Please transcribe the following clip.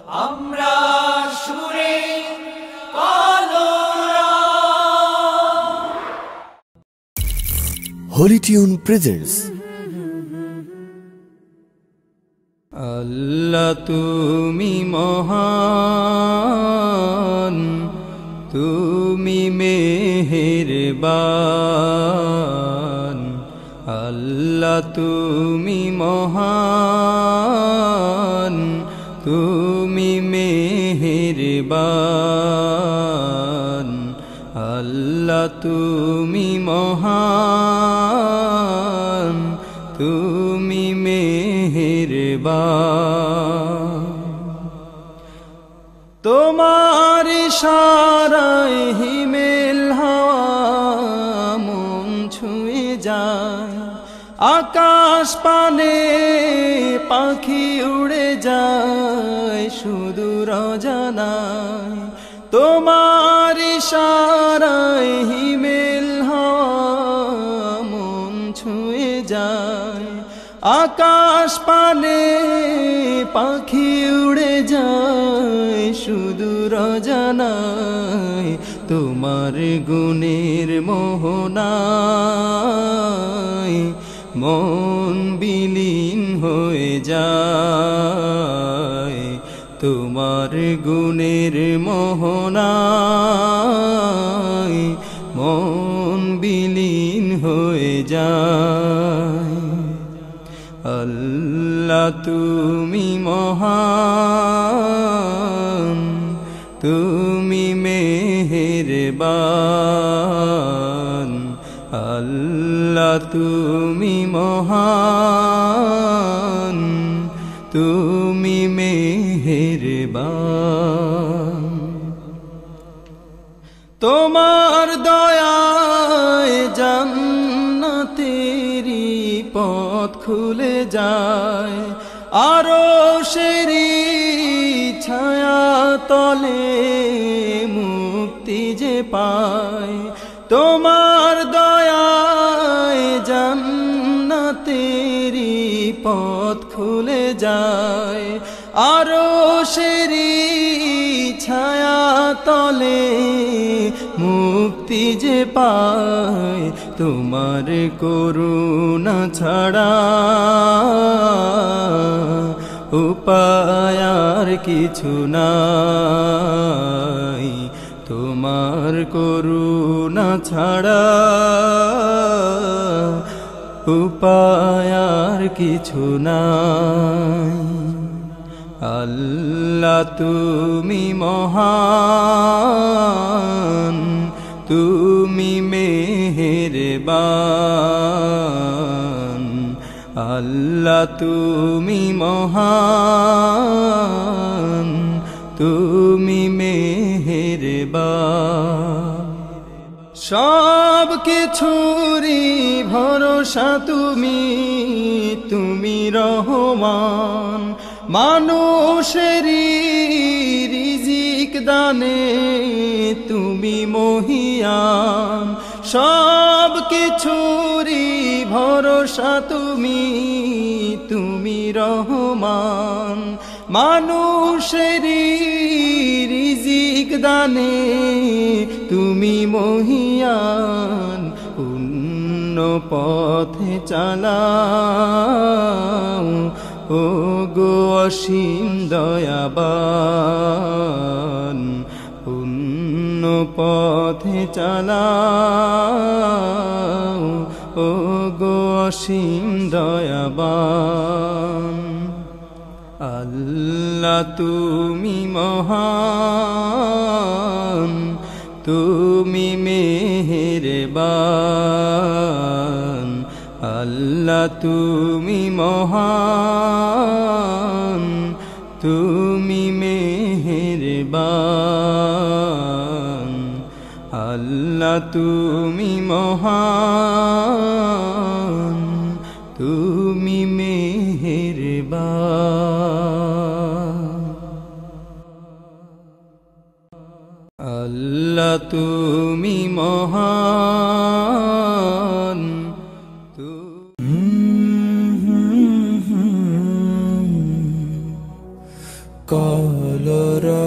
আমরা সুরে কলরা। Holy tune presents. আল্লাহ তুমি মহান, তুমি মেহেরবান। আল্লাহ তুমি মহান, তুমি মেহেরবান। আল্লাহ তুমি মহান, তুমি মেহেরবান। তোমার ইশারায় হিমেল হাওয়া মন ছুঁয়ে যায়, আকাশ পানে পাখি উড়ে যায় সুদূর অজানায়। তোমার ইশারায় হিমেল হাওয়া মন ছুঁয়ে যায়, আকাশ পানে পাখি উড়ে যায় সুদূর অজানায়। তোমার গুণের মোহনায় মন বিলীন হয়ে যায়। তোমার গুণের মোহনায় মন বিলীন হয়ে যায়। আল্লাহ তুমি মহান, তুমি মেহেরবান। আল্লাহ তুমি মহান, তুমি মেহেরবান। তোমার দয়ায় জান্নাতেরি পথ খুলে যায়, আরশেরি ছায়া তলে মুক্তি যে পায়। তোমার দয়ায় জান্নাতেরি পথ খুলে যায়, আরশেরি ছায়া তলে মুক্তি যে পায়। তোমার করুণা ছাড়া উপায় আর কিছু নাই। তোমার করুণা ছাড়া উপায় আর কিছু নাই। আল্লাহ তুমি মহান, তুমি মেহেরবান। আল্লাহ তুমি মহান, তুমি মেহেরবান। সব কিছুরই ভরসা তুমি, তুমি রহমান। মানুষেরই রিজিক দানে তুমি মহিয়ান। সব কিছুরই ভরসা তুমি, তুমি রহমান। মানুষেরই রিজিক দানে তুমি মহিয়ান। অন্য পথে চালাও ও গো অসীম দয়াবান। অন্য পথে চালাও ও গো অসীম দয়াবান। আল্লাহ তুমি মহান, তুমি মেহেরবান। আল্লাহ তুমি মহান, তুমি মেহেরবান। আল্লাহ তুমি মহান, তুমি মেহেরবান। আল্লাহ তুমি মহান। কলরা